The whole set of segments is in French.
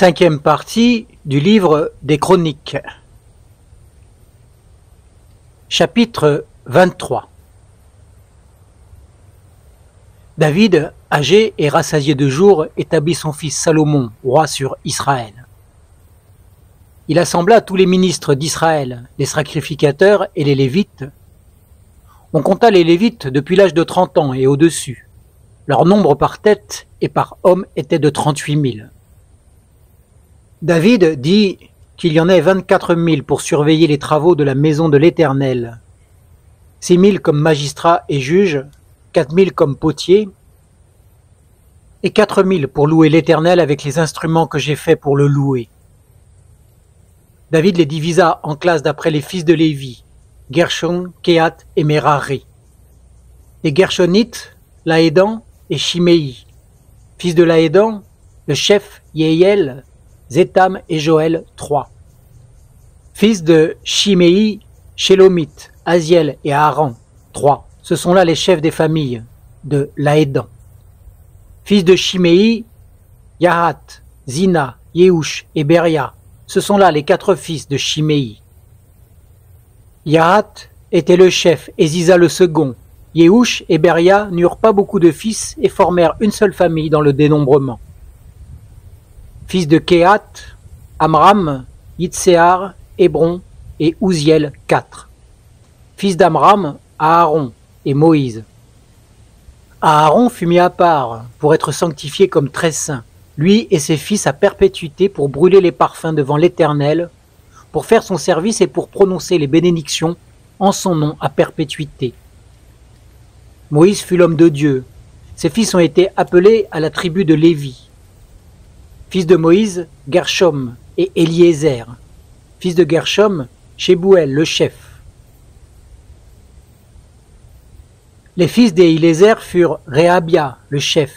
Cinquième partie du livre des Chroniques. Chapitre 23. David, âgé et rassasié de jours, établit son fils Salomon, roi sur Israël. Il assembla tous les ministres d'Israël, les sacrificateurs et les Lévites. On compta les Lévites depuis l'âge de 30 ans et au-dessus. Leur nombre par tête et par homme était de 38 000. David dit qu'il y en ait 24 000 pour surveiller les travaux de la maison de l'Éternel, 6 000 comme magistrats et juges, 4 000 comme potiers, et 4 000 pour louer l'Éternel avec les instruments que j'ai faits pour le louer. David les divisa en classes d'après les fils de Lévi, Gershon, Kehat et Merari. Les Gershonites, Laédan et Shimei. Fils de Laédan, le chef Yehiel, Zétam et Joël, 3. Fils de Shimei, Shélomite, Aziel et Aaron, 3. Ce sont là les chefs des familles de Laédan. Fils de Shimei, Yahat, Zina, Yehush et Beria. Ce sont là les 4 fils de Shimei. Yahat était le chef et Ziza le second. Yehush et Beria n'eurent pas beaucoup de fils et formèrent une seule famille dans le dénombrement. Fils de Kehat, Amram, Yitzéar, Hébron et Ouziel, 4. Fils d'Amram, Aaron et Moïse. Aaron fut mis à part pour être sanctifié comme très saint, lui et ses fils à perpétuité pour brûler les parfums devant l'Éternel, pour faire son service et pour prononcer les bénédictions en son nom à perpétuité. Moïse fut l'homme de Dieu. Ses fils ont été appelés à la tribu de Lévi. Fils de Moïse, Gershom et Eliezer. Fils de Gershom, Shébouel, le chef. Les fils d'Eliezer furent Réhabia, le chef.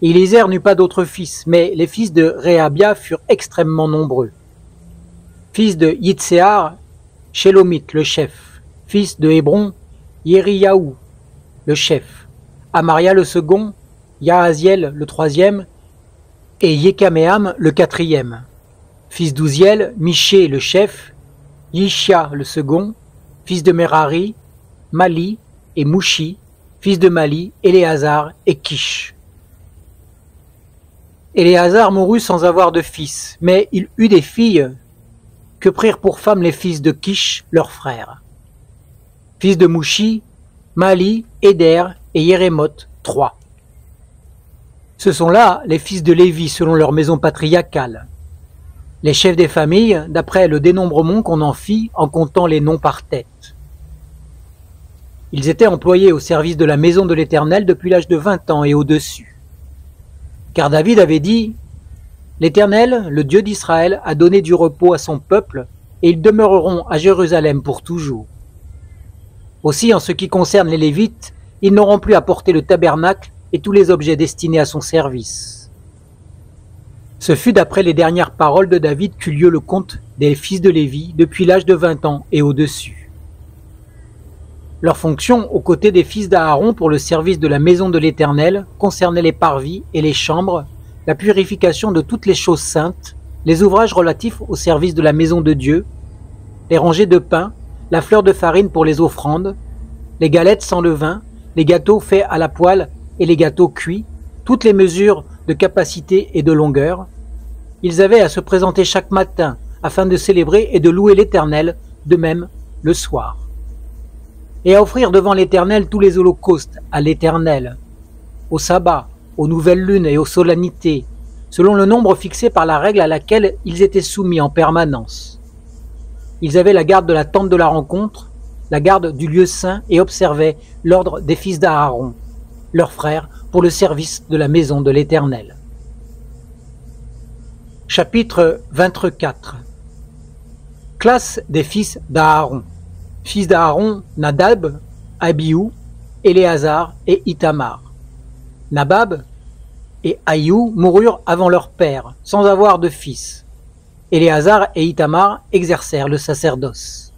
Eliezer n'eut pas d'autres fils, mais les fils de Réhabia furent extrêmement nombreux. Fils de Yitzéar, Shélomite, le chef. Fils de Hébron, Yériaou, le chef. Amaria, le second, Yahaziel, le troisième, et Yekaméam, le 4e. Fils d'Ouziel, Miché, le chef, Yishia, le second, fils de Merari, Mali et Mouchi, fils de Mali, Éléazar et Kish. Éléazar mourut sans avoir de fils, mais il eut des filles que prirent pour femmes les fils de Kish, leur frère. Fils de Mouchi, Mali, Éder et Yérémoth, 3. Ce sont là les fils de Lévi selon leur maison patriarcale. Les chefs des familles, d'après le dénombrement qu'on en fit en comptant les noms par tête. Ils étaient employés au service de la maison de l'Éternel depuis l'âge de 20 ans et au-dessus. Car David avait dit « L'Éternel, le Dieu d'Israël, a donné du repos à son peuple, et ils demeureront à Jérusalem pour toujours. » Aussi, en ce qui concerne les Lévites, ils n'auront plus à porter le tabernacle et tous les objets destinés à son service. Ce fut d'après les dernières paroles de David qu'eut lieu le compte des fils de Lévi depuis l'âge de 20 ans et au-dessus. Leur fonction aux côtés des fils d'Aaron pour le service de la maison de l'Éternel concernait les parvis et les chambres, la purification de toutes les choses saintes, les ouvrages relatifs au service de la maison de Dieu, les rangées de pain, la fleur de farine pour les offrandes, les galettes sans levain, les gâteaux faits à la poêle et les gâteaux cuits, toutes les mesures de capacité et de longueur. Ils avaient à se présenter chaque matin afin de célébrer et de louer l'Éternel, de même le soir. Et à offrir devant l'Éternel tous les holocaustes à l'Éternel, au sabbat, aux nouvelles lunes et aux solennités, selon le nombre fixé par la règle à laquelle ils étaient soumis en permanence. Ils avaient la garde de la tente de la rencontre, la garde du lieu saint et observaient l'ordre des fils d'Aaron, leurs frères, pour le service de la maison de l'Éternel. Chapitre 24. Classe des fils d'Aaron. Fils d'Aaron, Nadab, Abihu, Éléazar et Ithamar. Nabab et Ahiou moururent avant leur père, sans avoir de fils. Éléazar et Ithamar exercèrent le sacerdoce.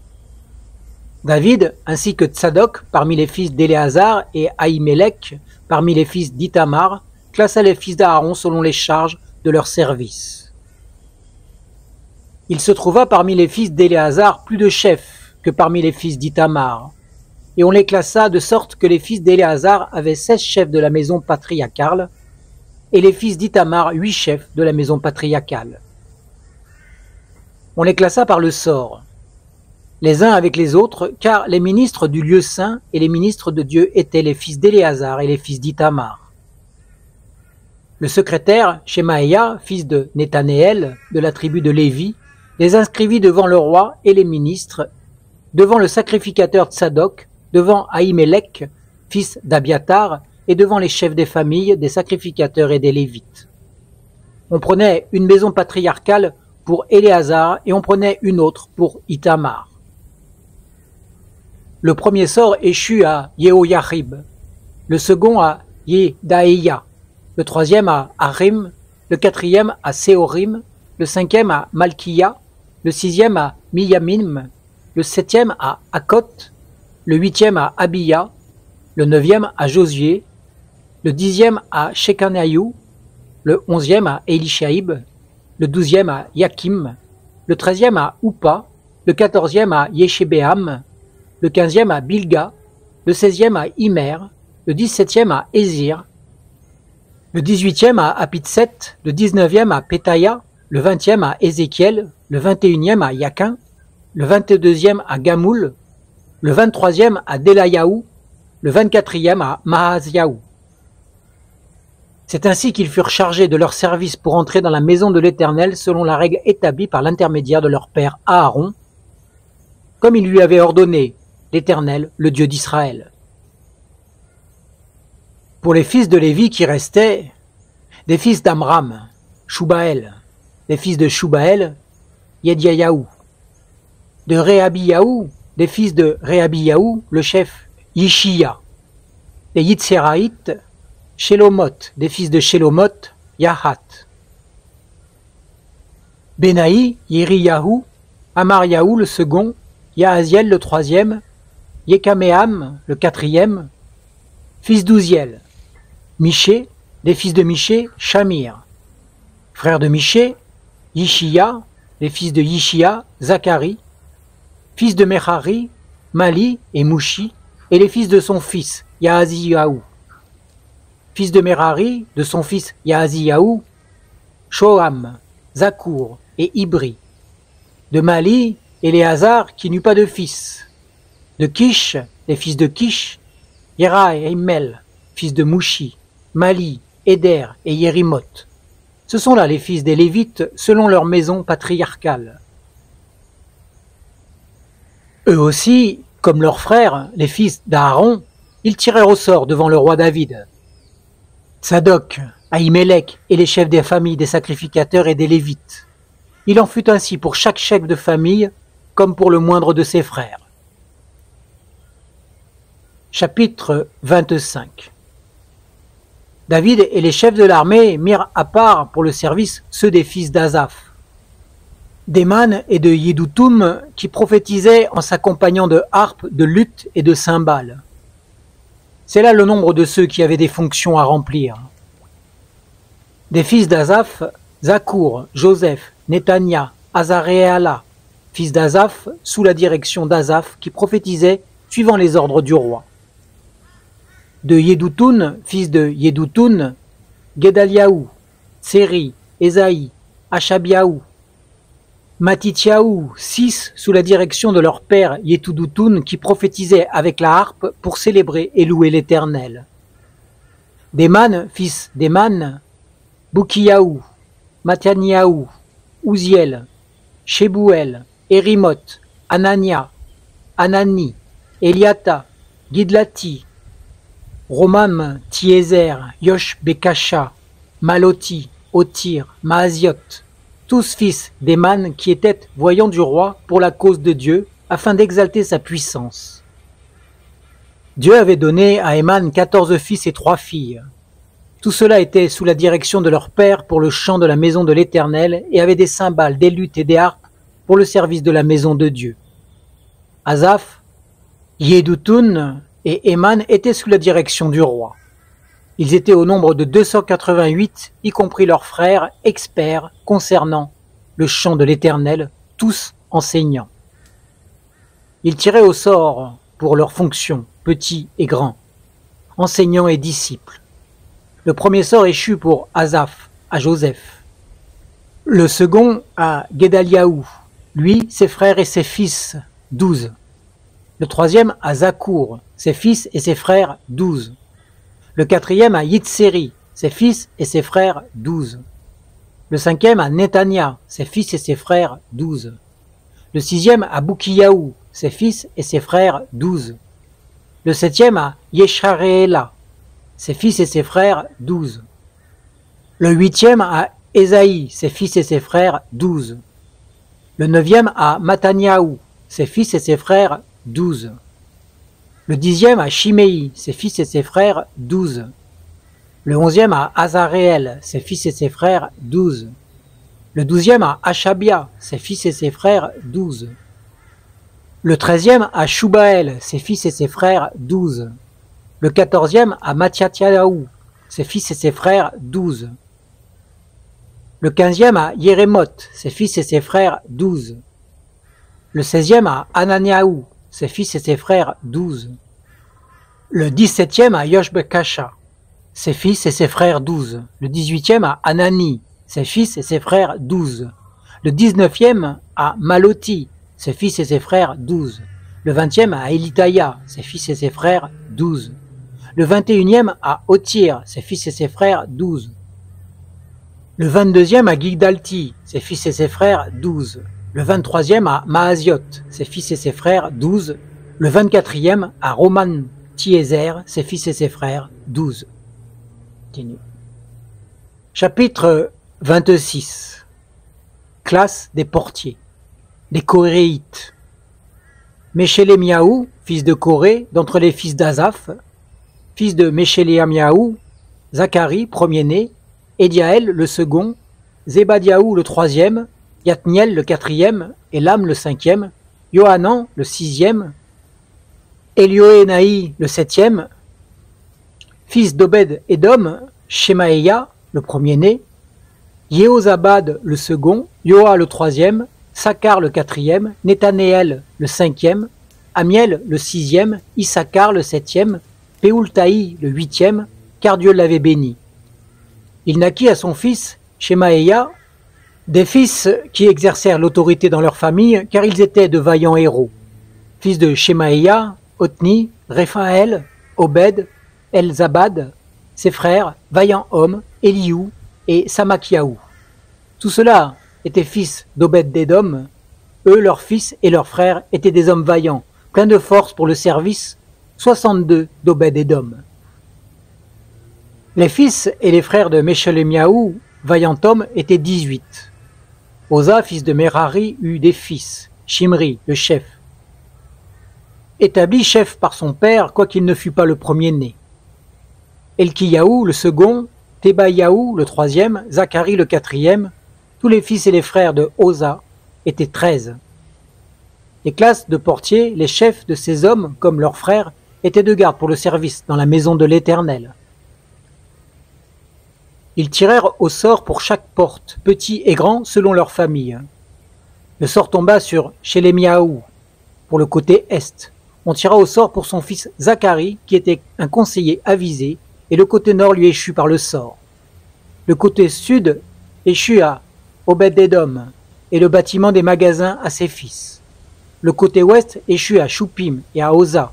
David, ainsi que Tsadok parmi les fils d'Éléazar et Ahimelech parmi les fils d'Ithamar, classa les fils d'Aaron selon les charges de leur service. Il se trouva parmi les fils d'Éléazar plus de chefs que parmi les fils d'Ithamar, et on les classa de sorte que les fils d'Éléazar avaient 16 chefs de la maison patriarcale, et les fils d'Ithamar 8 chefs de la maison patriarcale. On les classa par le sort, les uns avec les autres, car les ministres du lieu saint et les ministres de Dieu étaient les fils d'Éléazar et les fils d'Ithamar. Le secrétaire, Shemaïa, fils de Nethanéel, de la tribu de Lévi, les inscrivit devant le roi et les ministres, devant le sacrificateur Tsadok, devant Ahimelech, fils d'Abiatar, et devant les chefs des familles, des sacrificateurs et des Lévites. On prenait une maison patriarcale pour Éléazar et on prenait une autre pour Ithamar. Le premier sort échut à Yehoyarib, le second à Yedaïa, le troisième à Harim, le quatrième à Séorim, le cinquième à Malkiya, le sixième à Miyamim, le septième à Akot, le huitième à Abiya, le neuvième à Josué, le dixième à Shekanaïou, le onzième à Elishaïb, le douzième à Yakim, le treizième à Oupa, le quatorzième à Yeshébéam, le quinzième à Bilga, le seizième à Imer, le dix-septième à Ézir, le dix-huitième à Apitset, le dix-neuvième à Pétaïa, le vingtième à Ézéchiel, le vingt-et-unième à Yakin, le vingt-deuxième à Gamoul, le vingt-troisième à Delayaou, le vingt-quatrième à Mahaziaou. C'est ainsi qu'ils furent chargés de leur service pour entrer dans la maison de l'Éternel selon la règle établie par l'intermédiaire de leur père Aaron, comme il lui avait ordonné l'Éternel, le Dieu d'Israël. Pour les fils de Lévi qui restaient, des fils d'Amram, Shubaël, des fils de Shubaël, Yediayahu, de Réhabiyahu, des fils de Réhabiyahu, le chef Yishia, des Yitzéraïtes, Shelomot, des fils de Shelomot, Yahat, Benaï, Yeriyahu, Amariahu le second, Yahaziel le troisième, Yekaméam le quatrième, fils d'Ouziel, Miché, des fils de Miché, Shamir, frère de Miché, Yishia, les fils de Yishia, Zacharie, fils de Merari, Mali et Mouchi, et les fils de son fils, Yahaziyahu. Fils de Merari, de son fils Yahaziyahu, Shoham, Zakour et Ibri. De Mali, Éléazar qui n'eut pas de fils. De Kish, les fils de Kish, Yeraïmel, fils de Mouchi, Mali, Éder et Yérimoth. Ce sont là les fils des Lévites selon leur maison patriarcale. Eux aussi, comme leurs frères, les fils d'Aaron, ils tirèrent au sort devant le roi David. Tsadok, Ahimelech et les chefs des familles des sacrificateurs et des Lévites. Il en fut ainsi pour chaque chef de famille, comme pour le moindre de ses frères. Chapitre 25. David et les chefs de l'armée mirent à part pour le service ceux des fils d'Asaph, d'Éman et de Yedoutoum qui prophétisaient en s'accompagnant de harpes, de luttes et de cymbales. C'est là le nombre de ceux qui avaient des fonctions à remplir. Des fils d'Asaph, Zakour, Joseph, Netania, Azaréala, fils d'Asaph, sous la direction d'Asaph qui prophétisait suivant les ordres du roi. De Yedoutoun, fils de Yedoutoun, Gedaliaou, Tseri, Esaï, Achabiaou, Matityaou, 6 sous la direction de leur père Yetudoutoun qui prophétisait avec la harpe pour célébrer et louer l'Éternel. Déman, fils d'Éman, Boukiaou, Mataniaou, Ouziel, Shebouel, Érimoth, Anania, Anani, Eliata, Gidlati, Romam, Tiézer, Yosh Bekasha, Maloti, Otir, Maaziot, tous fils d'Éman qui étaient voyants du roi pour la cause de Dieu, afin d'exalter sa puissance. Dieu avait donné à Éman 14 fils et 3 filles. Tout cela était sous la direction de leur père pour le chant de la maison de l'Éternel et avait des cymbales, des luttes et des harpes pour le service de la maison de Dieu. Asaph, Yedoutoun et Éman étaient sous la direction du roi. Ils étaient au nombre de 288, y compris leurs frères, experts concernant le chant de l'Éternel, tous enseignants. Ils tiraient au sort pour leurs fonctions, petits et grands, enseignants et disciples. Le premier sort échut pour Asaph, à Joseph. Le second à Guédaliaou, lui, ses frères et ses fils, 12. Le troisième à Zakour, ses fils et ses frères, 12. Le quatrième à Yitzéri, ses fils et ses frères, 12. Le cinquième à Netania, ses fils et ses frères, 12. Le sixième à Boukiyaou, ses fils et ses frères, 12. Le septième à Yesharéela, ses fils et ses frères, 12. Le huitième à Ésaïe, ses fils et ses frères, 12. Le neuvième à Mataniaou, ses fils et ses frères, 12. Le dixième à Shimei, ses fils et ses frères, 12. Le onzième à Azaréel, ses fils et ses frères, 12. Le douzième à Achabia, ses fils et ses frères, 12. Le treizième à Shubaël, ses fils et ses frères, 12. Le quatorzième à Mathiathiaou, ses fils et ses frères, 12. Le quinzième à Yérémoth, ses fils et ses frères, 12. Le seizième à Ananiaou, ses fils et ses frères, 12. Le 17e à Yoshbekasha, ses fils et ses frères, 12. Le 18e à Anani, ses fils et ses frères, 12. Le 19e à Maloti, ses fils et ses frères, 12. Le 20e à Elitaya, ses fils et ses frères, 12. Le 21e à Otir, ses fils et ses frères, 12. Le 22e à Gigdalti, ses fils et ses frères, 12. Le 23e à Maaziot, ses fils et ses frères, 12. Le 24e à Roman Thiezer, ses fils et ses frères, 12. Chapitre 26. Classe des portiers. Les Coréites. Meshélémiaou, fils de Coré, d'entre les fils d'Azaph, fils de Meshélémiaou, Zacharie, premier-né, Édiaël, le second, Zébadiaou, le troisième, Yatniel, le quatrième, Elam, le cinquième, Yohanan, le sixième, Élioénaï, le septième, fils d'Obed-Édom, Shemaïa, le premier-né, Yehozabad, le second, Yoa, le troisième, Sakar, le quatrième, Nethanéel, le cinquième, Amiel, le sixième, Issachar, le septième, Péoultaï, le huitième, car Dieu l'avait béni. Il naquit à son fils, Shemaïa, des fils qui exercèrent l'autorité dans leur famille, car ils étaient de vaillants héros. Fils de Shemaïa, Otni, Réphaël, Obed, Elzabad, ses frères, vaillants hommes, Eliou et Samakiaou. Tout cela étaient fils d'Obed-Édom. Eux, leurs fils et leurs frères étaient des hommes vaillants, pleins de force pour le service, 62 d'Obed-Édom. Les fils et les frères de Meshélémiaou, vaillant homme, étaient 18. Oza, fils de Merari, eut des fils, Shimri, le chef, établi chef par son père, quoiqu'il ne fût pas le premier-né. Elkiyaou, le second, Thébaïaou, le troisième, Zacharie, le quatrième, tous les fils et les frères de Oza étaient 13. Les classes de portiers, les chefs de ces hommes, comme leurs frères, étaient de garde pour le service dans la maison de l'Éternel. Ils tirèrent au sort pour chaque porte, petits et grands, selon leur famille. Le sort tomba sur Shélémiaou, pour le côté est. On tira au sort pour son fils Zacharie, qui était un conseiller avisé, et le côté nord lui échut par le sort. Le côté sud échut à Obed-Édom, et le bâtiment des magasins à ses fils. Le côté ouest échut à Choupim et à Oza,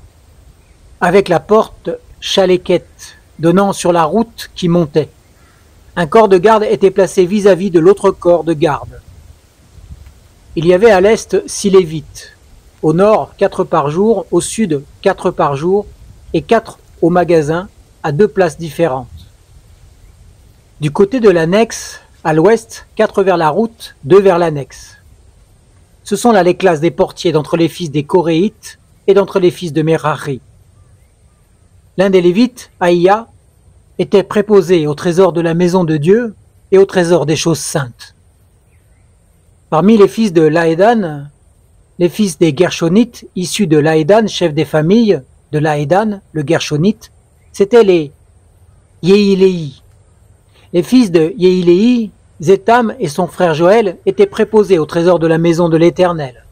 avec la porte Chaléket, donnant sur la route qui montait. Un corps de garde était placé vis-à-vis de l'autre corps de garde. Il y avait à l'est 6 Lévites, au nord 4 par jour, au sud 4 par jour, et 4 au magasin, à 2 places différentes. Du côté de l'annexe, à l'ouest, 4 vers la route, 2 vers l'annexe. Ce sont là les classes des portiers d'entre les fils des Coréites et d'entre les fils de Merari. L'un des Lévites, Aïa, était préposé au trésor de la maison de Dieu et au trésor des choses saintes. Parmi les fils de Laédan, les fils des Gershonites, issus de Laédan, chef des familles de Laédan, le Gershonite, c'étaient les Yehiléi. Les fils de Yehiléi, Zétham et son frère Joël étaient préposés au trésor de la maison de l'Éternel.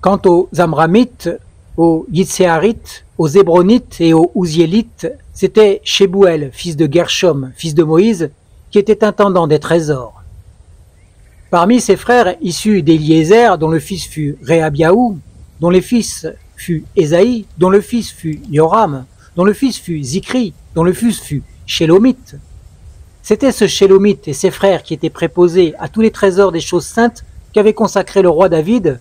Quant aux Amramites, aux Yitséarites, aux Hébronites et aux Ouziélites, c'était Shébouel, fils de Gershom, fils de Moïse, qui était intendant des trésors. Parmi ses frères issus d'Éliézer, dont le fils fut Réhabiaou, dont le fils fut Ésaïe, dont le fils fut Yoram, dont le fils fut Zikri, dont le fils fut Shélomite. C'était ce Shélomite et ses frères qui étaient préposés à tous les trésors des choses saintes qu'avait consacré le roi David,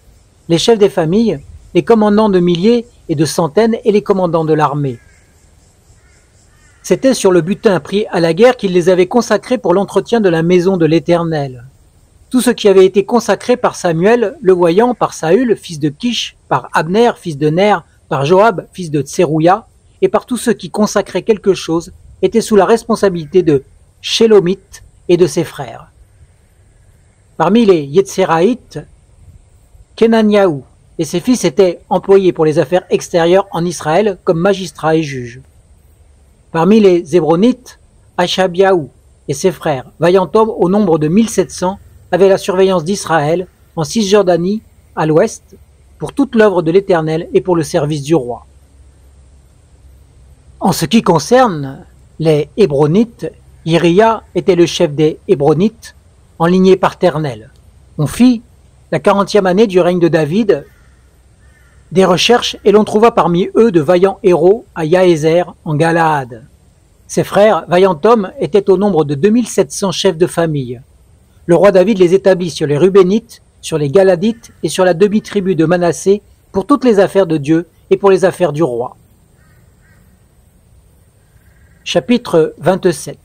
les chefs des familles, les commandants de milliers et de centaines et les commandants de l'armée. C'était sur le butin pris à la guerre qu'il les avait consacrés pour l'entretien de la maison de l'Éternel. Tout ce qui avait été consacré par Samuel, le voyant, par Saül, fils de Kish, par Abner, fils de Ner, par Joab, fils de Tserouia, et par tous ceux qui consacraient quelque chose, était sous la responsabilité de Shélomite et de ses frères. Parmi les Yetséraïtes, Kenaniaou et ses fils étaient employés pour les affaires extérieures en Israël comme magistrats et juges. Parmi les Hébronites, Achabiaou et ses frères, vaillants hommes au nombre de 1700, avaient la surveillance d'Israël en Cisjordanie, à l'ouest, pour toute l'œuvre de l'Éternel et pour le service du roi. En ce qui concerne les Hébronites, Iriya était le chef des Hébronites, en lignée paternelle. On fit, la 40e année du règne de David, des recherches et l'on trouva parmi eux de vaillants héros à Yaézer en Galaad. Ses frères, vaillants hommes, étaient au nombre de 2700 chefs de famille. Le roi David les établit sur les Rubénites, sur les Galadites et sur la demi-tribu de Manassé pour toutes les affaires de Dieu et pour les affaires du roi. Chapitre 27.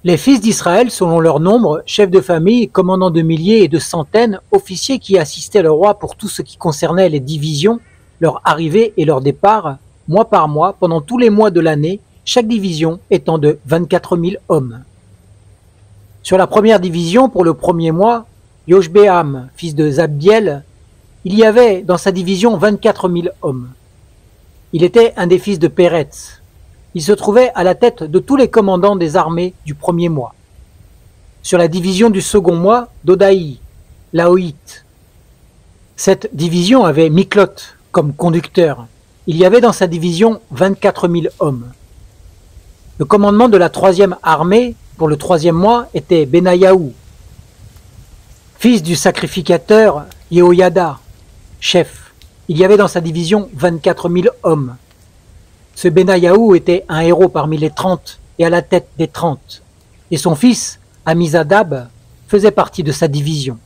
Les fils d'Israël, selon leur nombre, chefs de famille, commandants de milliers et de centaines, officiers qui assistaient le roi pour tout ce qui concernait les divisions, leur arrivée et leur départ, mois par mois, pendant tous les mois de l'année, chaque division étant de 24 000 hommes. Sur la première division, pour le premier mois, Yoshbéam, fils de Zabdiel, il y avait dans sa division 24 000 hommes. Il était un des fils de Péretz. Il se trouvait à la tête de tous les commandants des armées du premier mois. Sur la division du second mois, Dodaï, Laoït. Cette division avait Miklot comme conducteur. Il y avait dans sa division 24 000 hommes. Le commandement de la troisième armée pour le troisième mois était Benayahu, fils du sacrificateur Yehoyada, chef. Il y avait dans sa division 24 000 hommes. Ce Benayahu était un héros parmi les 30 et à la tête des 30. Et son fils, Amizadab, faisait partie de sa division.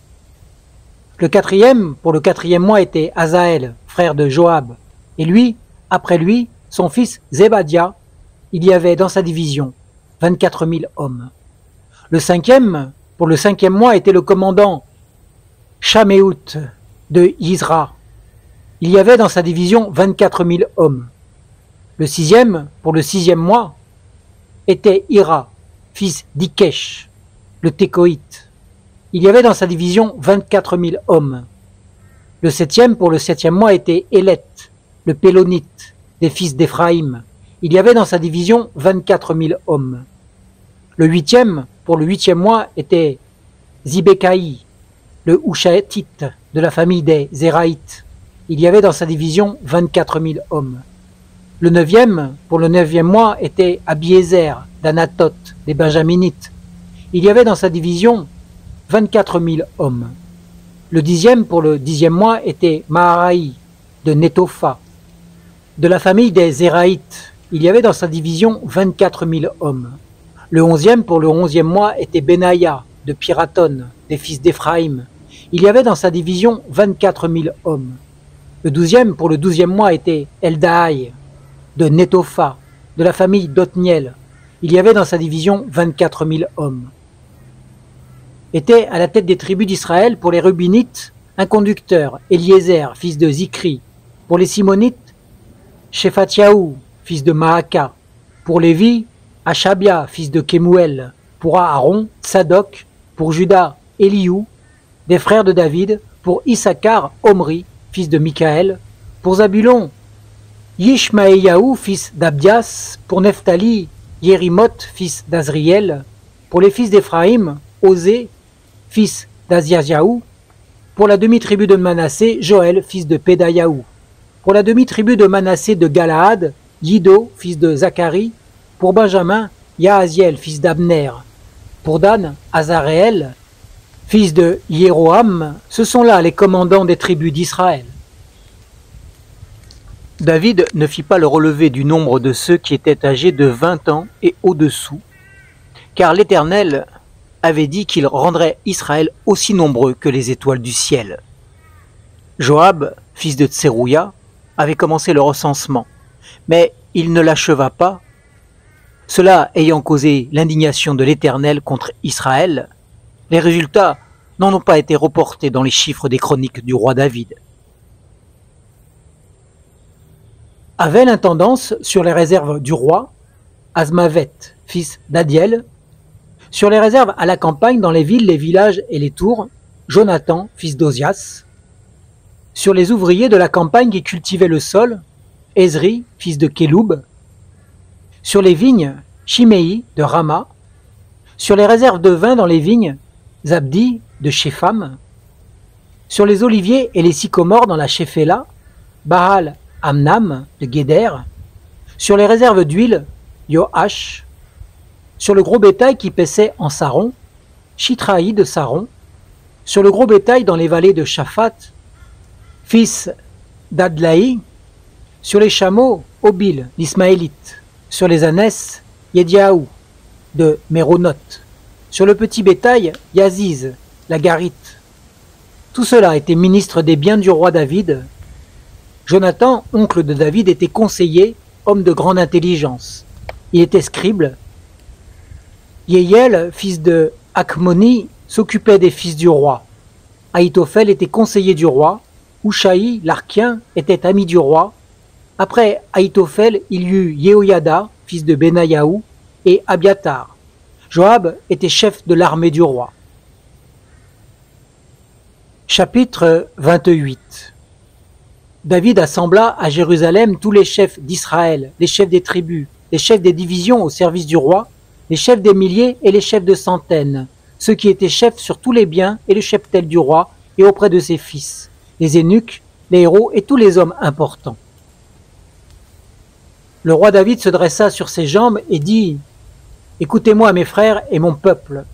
Le quatrième, pour le quatrième mois, était Azaël, frère de Joab. Et lui, après lui, son fils Zébadia, il y avait dans sa division 24 000 hommes. Le cinquième, pour le cinquième mois, était le commandant Shaméout de Yisra. Il y avait dans sa division 24 000 hommes. Le sixième, pour le sixième mois, était Ira, fils d'Ikesh, le Tékoïte. Il y avait dans sa division 24 000 hommes. Le septième, pour le septième mois, était Élet, le Pélonite, des fils d'Éphraïm. Il y avait dans sa division 24 000 hommes. Le huitième, pour le huitième mois, était Zibékaï, le Hushatite, de la famille des Zéraïtes. Il y avait dans sa division 24 000 hommes. Le neuvième, pour le neuvième mois, était Abiézer, d'Anatot, des Benjaminites. Il y avait dans sa division 24 000 hommes. Le dixième, pour le dixième mois, était Maharaï, de Netopha. De la famille des Zéraïtes, il y avait dans sa division 24 000 hommes. Le onzième, pour le onzième mois, était Benaïa, de Piraton, des fils d'Éphraïm. Il y avait dans sa division 24 000 hommes. Le douzième, pour le douzième mois, était Eldaï, de Netopha, de la famille d'Othniel. Il y avait dans sa division 24 000 hommes. Était à la tête des tribus d'Israël pour les Rubinites un conducteur, Éliézer, fils de Zikri. Pour les Simonites, Shephatiaou, fils de Maaka. Pour Lévi, Achabia, fils de Kemuel. Pour Aaron, Tsadok. Pour Juda, Eliou, des frères de David. Pour Issachar, Omri, fils de Michaël. Pour Zabulon, Yishmaéyahu, fils d'Abdias. Pour Nephtali, Yérimoth, fils d'Azriel. Pour les fils d'Éphraïm, Osée, fils d'Aziajaou. Pour la demi-tribu de Manassé, Joël, fils de Pédayaou. Pour la demi-tribu de Manassé de Galaad, Yido, fils de Zacharie. Pour Benjamin, Yahaziel, fils d'Abner. Pour Dan, Azaréel, fils de Yéroham. Ce sont là les commandants des tribus d'Israël. David ne fit pas le relevé du nombre de ceux qui étaient âgés de 20 ans et au-dessous, car l'Éternel avait dit qu'il rendrait Israël aussi nombreux que les étoiles du ciel. Joab, fils de Tserouïa, avait commencé le recensement, mais il ne l'acheva pas, cela ayant causé l'indignation de l'Éternel contre Israël. Les résultats n'en ont pas été reportés dans les chiffres des chroniques du roi David. Avait l'intendance sur les réserves du roi, Azmavet, fils d'Adiel, sur les réserves à la campagne dans les villes, les villages et les tours, Jonathan, fils d'Ozias, sur les ouvriers de la campagne qui cultivaient le sol, Ezri, fils de Kéloub, sur les vignes, Shimei de Rama, sur les réserves de vin dans les vignes, Zabdi de Shepham, sur les oliviers et les sycomores dans la Shéphéla, Baal Amnam de Guéder, sur les réserves d'huile, Yoash, sur le gros bétail qui paissait en Saron, Shitraï de Saron, sur le gros bétail dans les vallées de Shaphat, fils d'Adlaï, sur les chameaux, Obil, l'Ismaélite, sur les ânesses, Yediaou de Méronoth, sur le petit bétail, Yaziz, la Garite. Tout cela était ministre des biens du roi David. Jonathan, oncle de David, était conseiller, homme de grande intelligence. Il était scribe. Yéhiel, fils de Akmoni, s'occupait des fils du roi. Ahitophel était conseiller du roi. Hushaï, l'Archien, était ami du roi. Après Ahitophel, il y eut Yehoyada, fils de Benayahu, et Abiatar. Joab était chef de l'armée du roi. Chapitre 28. David assembla à Jérusalem tous les chefs d'Israël, les chefs des tribus, les chefs des divisions au service du roi, les chefs des milliers et les chefs de centaines, ceux qui étaient chefs sur tous les biens et le cheptel du roi et auprès de ses fils, les eunuques, les héros et tous les hommes importants. Le roi David se dressa sur ses jambes et dit « Écoutez-moi mes frères et mon peuple.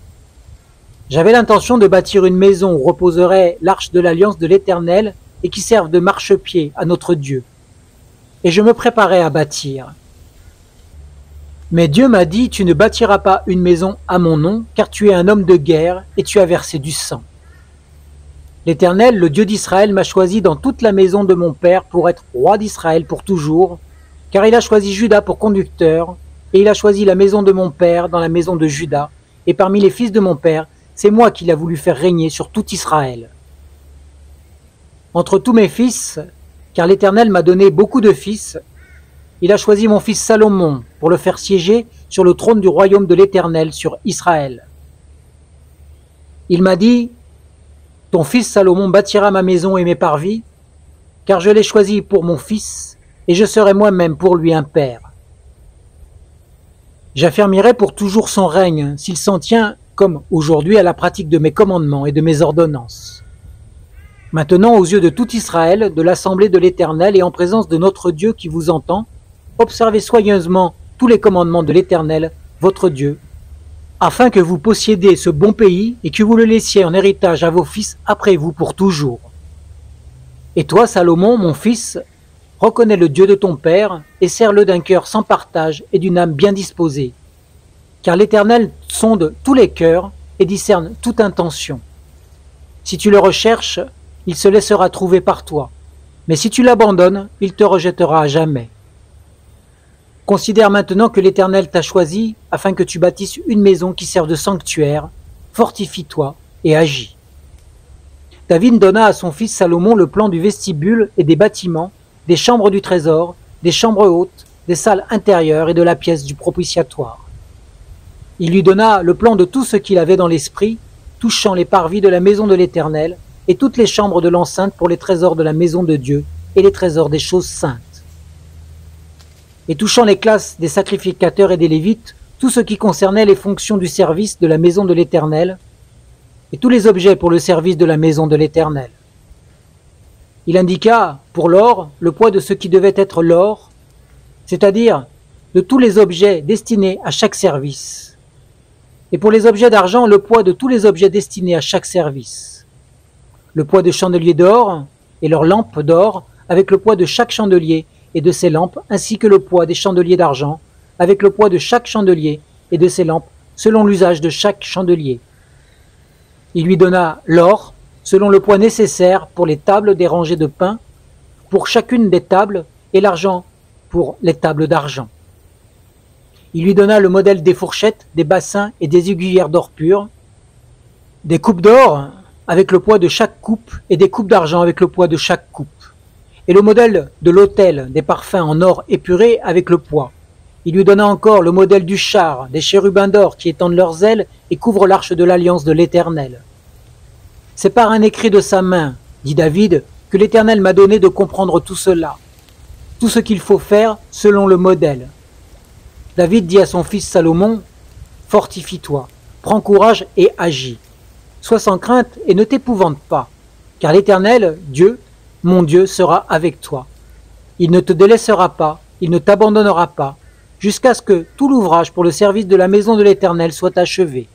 J'avais l'intention de bâtir une maison où reposerait l'arche de l'alliance de l'Éternel et qui serve de marchepied à notre Dieu. Et je me préparais à bâtir. Mais Dieu m'a dit, tu ne bâtiras pas une maison à mon nom, car tu es un homme de guerre et tu as versé du sang. L'Éternel, le Dieu d'Israël, m'a choisi dans toute la maison de mon père pour être roi d'Israël pour toujours, car il a choisi Juda pour conducteur, et il a choisi la maison de mon père dans la maison de Juda, et parmi les fils de mon père, c'est moi qu'il a voulu faire régner sur tout Israël. Entre tous mes fils, car l'Éternel m'a donné beaucoup de fils, il a choisi mon fils Salomon pour le faire siéger sur le trône du royaume de l'Éternel sur Israël. Il m'a dit, ton fils Salomon bâtira ma maison et mes parvis, car je l'ai choisi pour mon fils, et je serai moi-même pour lui un père. J'affermirai pour toujours son règne, s'il s'en tient, comme aujourd'hui, à la pratique de mes commandements et de mes ordonnances. Maintenant, aux yeux de tout Israël, de l'assemblée de l'Éternel et en présence de notre Dieu qui vous entend, observez soigneusement tous les commandements de l'Éternel, votre Dieu, afin que vous possédiez ce bon pays et que vous le laissiez en héritage à vos fils après vous pour toujours. Et toi, Salomon, mon fils, reconnais le Dieu de ton père et sers-le d'un cœur sans partage et d'une âme bien disposée, car l'Éternel sonde tous les cœurs et discerne toute intention. Si tu le recherches, il se laissera trouver par toi, mais si tu l'abandonnes, il te rejettera à jamais. Considère maintenant que l'Éternel t'a choisi afin que tu bâtisses une maison qui serve de sanctuaire, fortifie-toi et agis. David donna à son fils Salomon le plan du vestibule et des bâtiments, des chambres du trésor, des chambres hautes, des salles intérieures et de la pièce du propitiatoire. Il lui donna le plan de tout ce qu'il avait dans l'esprit, touchant les parvis de la maison de l'Éternel, et toutes les chambres de l'enceinte pour les trésors de la maison de Dieu et les trésors des choses saintes. Et touchant les classes des sacrificateurs et des Lévites, tout ce qui concernait les fonctions du service de la maison de l'Éternel et tous les objets pour le service de la maison de l'Éternel. Il indiqua pour l'or le poids de ce qui devait être l'or, c'est-à-dire de tous les objets destinés à chaque service, et pour les objets d'argent le poids de tous les objets destinés à chaque service, le poids de chandeliers d'or et leurs lampes d'or avec le poids de chaque chandelier et de ses lampes, ainsi que le poids des chandeliers d'argent avec le poids de chaque chandelier et de ses lampes, selon l'usage de chaque chandelier. Il lui donna l'or, selon le poids nécessaire pour les tables des rangées de pain, pour chacune des tables, et l'argent pour les tables d'argent. Il lui donna le modèle des fourchettes, des bassins et des aiguillères d'or pur, des coupes d'or avec le poids de chaque coupe et des coupes d'argent avec le poids de chaque coupe, et le modèle de l'autel des parfums en or épuré avec le poids. Il lui donna encore le modèle du char, des chérubins d'or qui étendent leurs ailes et couvrent l'arche de l'alliance de l'Éternel. C'est par un écrit de sa main, dit David, que l'Éternel m'a donné de comprendre tout cela, tout ce qu'il faut faire selon le modèle. David dit à son fils Salomon, « Fortifie-toi, prends courage et agis. Sois sans crainte et ne t'épouvante pas, car l'Éternel, Dieu, mon Dieu, sera avec toi. Il ne te délaissera pas, il ne t'abandonnera pas, jusqu'à ce que tout l'ouvrage pour le service de la maison de l'Éternel soit achevé.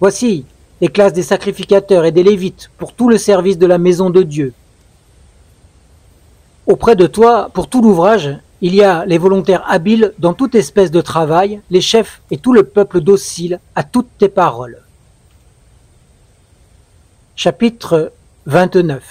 Voici les classes des sacrificateurs et des Lévites pour tout le service de la maison de Dieu. Auprès de toi, pour tout l'ouvrage, il y a les volontaires habiles dans toute espèce de travail, les chefs et tout le peuple docile à toutes tes paroles. » Chapitre 29.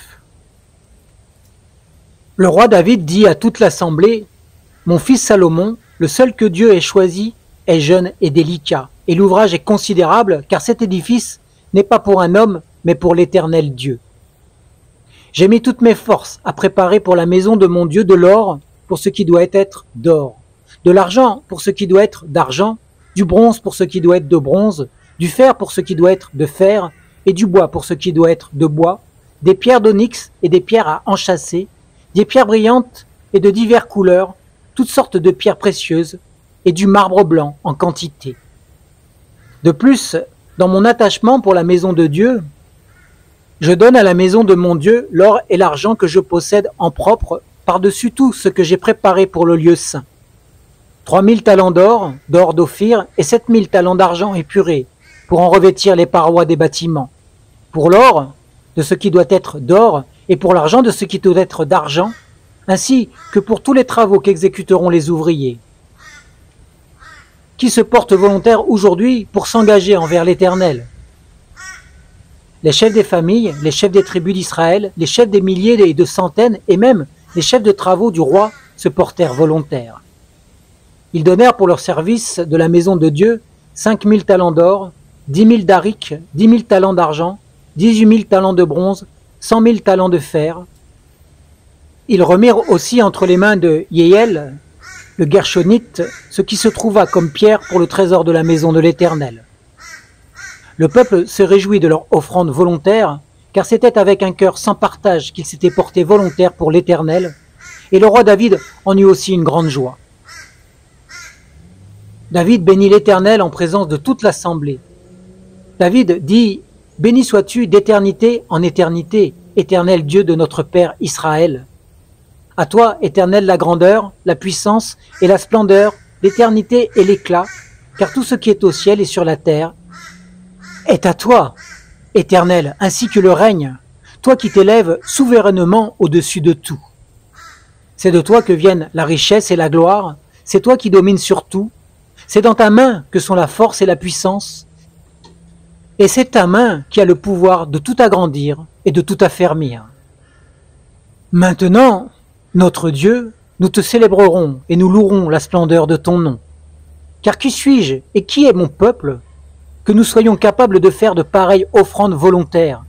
Le roi David dit à toute l'assemblée, « Mon fils Salomon, le seul que Dieu ait choisi, est jeune et délicat, et l'ouvrage est considérable, car cet édifice n'est pas pour un homme, mais pour l'Éternel Dieu. J'ai mis toutes mes forces à préparer pour la maison de mon Dieu de l'or pour ce qui doit être d'or, de l'argent pour ce qui doit être d'argent, du bronze pour ce qui doit être de bronze, du fer pour ce qui doit être de fer, et du bois pour ce qui doit être de bois, des pierres d'onyx et des pierres à enchâsser, des pierres brillantes et de diverses couleurs, toutes sortes de pierres précieuses, et du marbre blanc en quantité. De plus, dans mon attachement pour la maison de Dieu, je donne à la maison de mon Dieu l'or et l'argent que je possède en propre, par-dessus tout ce que j'ai préparé pour le lieu saint. 3000 talents d'or, d'or d'Ophir, et 7000 talents d'argent épuré, pour en revêtir les parois des bâtiments. Pour l'or, de ce qui doit être d'or, et pour l'argent de ce qui doit être d'argent, ainsi que pour tous les travaux qu'exécuteront les ouvriers. Qui se porte volontaire aujourd'hui pour s'engager envers l'Éternel? Les chefs des familles, les chefs des tribus d'Israël, les chefs des milliers et de centaines, et même les chefs de travaux du roi se portèrent volontaires. Ils donnèrent pour leur service de la maison de Dieu 5000 talents d'or, 10 000 d'aric, 10 000 talents d'argent, 18 000 talents de bronze, 100 000 talents de fer. Ils remirent aussi entre les mains de Yéel, le Gershonite, ce qui se trouva comme pierre pour le trésor de la maison de l'Éternel. Le peuple se réjouit de leur offrande volontaire, car c'était avec un cœur sans partage qu'ils s'étaient portés volontaires pour l'Éternel, et le roi David en eut aussi une grande joie. David bénit l'Éternel en présence de toute l'assemblée. David dit « Béni sois-tu d'éternité en éternité, Éternel Dieu de notre Père Israël. À toi, Éternel, la grandeur, la puissance et la splendeur, l'éternité et l'éclat, car tout ce qui est au ciel et sur la terre est à toi, Éternel, ainsi que le règne, toi qui t'élèves souverainement au-dessus de tout. C'est de toi que viennent la richesse et la gloire, c'est toi qui domines sur tout, c'est dans ta main que sont la force et la puissance, et c'est ta main qui a le pouvoir de tout agrandir et de tout affermir. Maintenant, notre Dieu, nous te célébrerons et nous louerons la splendeur de ton nom. Car qui suis-je et qui est mon peuple que nous soyons capables de faire de pareilles offrandes volontaires?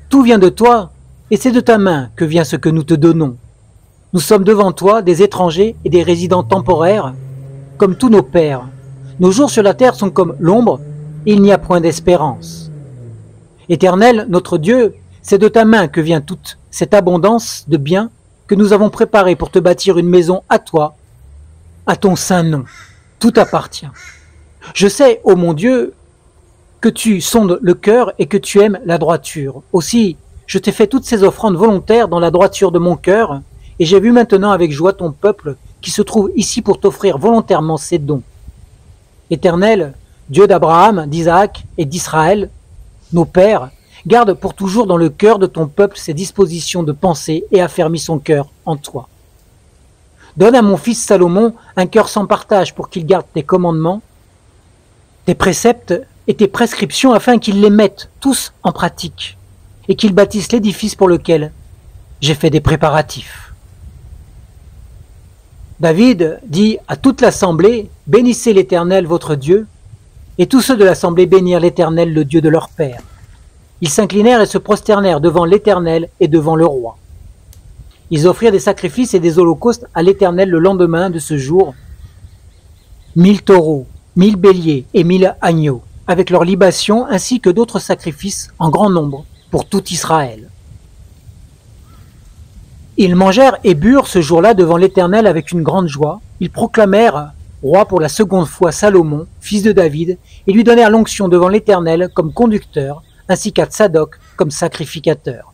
Tout vient de toi, et c'est de ta main que vient ce que nous te donnons. Nous sommes devant toi des étrangers et des résidents temporaires, comme tous nos pères. Nos jours sur la terre sont comme l'ombre, et il n'y a point d'espérance. Éternel, notre Dieu, c'est de ta main que vient toute cette abondance de biens que nous avons préparés pour te bâtir une maison à toi, à ton saint nom. tout appartient. Je sais, ô mon Dieu, que tu sondes le cœur et que tu aimes la droiture. Aussi, je t'ai fait toutes ces offrandes volontaires dans la droiture de mon cœur, et j'ai vu maintenant avec joie ton peuple qui se trouve ici pour t'offrir volontairement ces dons. Éternel, Dieu d'Abraham, d'Isaac et d'Israël, nos pères, garde pour toujours dans le cœur de ton peuple ses dispositions de pensée et affermis son cœur en toi. Donne à mon fils Salomon un cœur sans partage pour qu'il garde tes commandements, tes préceptes et tes prescriptions afin qu'il les mette tous en pratique et qu'il bâtisse l'édifice pour lequel j'ai fait des préparatifs. David dit à toute l'assemblée, « Bénissez l'Éternel votre Dieu », et tous ceux de l'assemblée bénirent l'Éternel, le Dieu de leur père. Ils s'inclinèrent et se prosternèrent devant l'Éternel et devant le roi. Ils offrirent des sacrifices et des holocaustes à l'Éternel le lendemain de ce jour, 1000 taureaux, 1000 béliers et 1000 agneaux, avec leurs libations ainsi que d'autres sacrifices en grand nombre pour tout Israël. Ils mangèrent et burent ce jour-là devant l'Éternel avec une grande joie. Ils proclamèrent roi pour la seconde fois Salomon, fils de David, et lui donnèrent l'onction devant l'Éternel comme conducteur, ainsi qu'à Tsadok comme sacrificateur.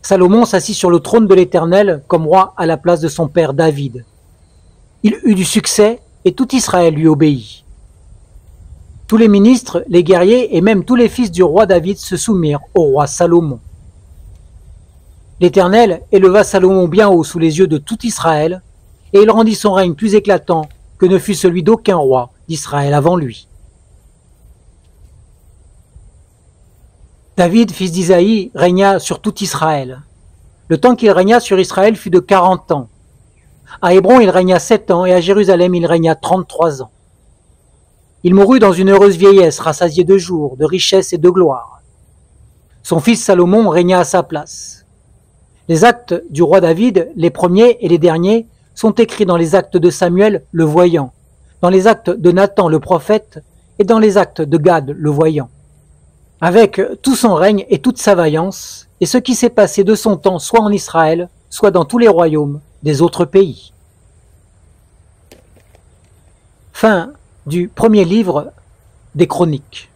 Salomon s'assit sur le trône de l'Éternel comme roi à la place de son père David. Il eut du succès et tout Israël lui obéit. Tous les ministres, les guerriers et même tous les fils du roi David se soumirent au roi Salomon. L'Éternel éleva Salomon bien haut sous les yeux de tout Israël, et il rendit son règne plus éclatant que ne fut celui d'aucun roi d'Israël avant lui. David, fils d'Isaïe, régna sur tout Israël. Le temps qu'il régna sur Israël fut de 40 ans. À Hébron, il régna 7 ans, et à Jérusalem, il régna 33 ans. Il mourut dans une heureuse vieillesse, rassasié de jours, de richesses et de gloire. Son fils Salomon régna à sa place. Les actes du roi David, les premiers et les derniers, sont écrits dans les actes de Samuel le voyant, dans les actes de Nathan le prophète et dans les actes de Gad le voyant. Avec tout son règne et toute sa vaillance, et ce qui s'est passé de son temps soit en Israël, soit dans tous les royaumes des autres pays. Fin du premier livre des Chroniques.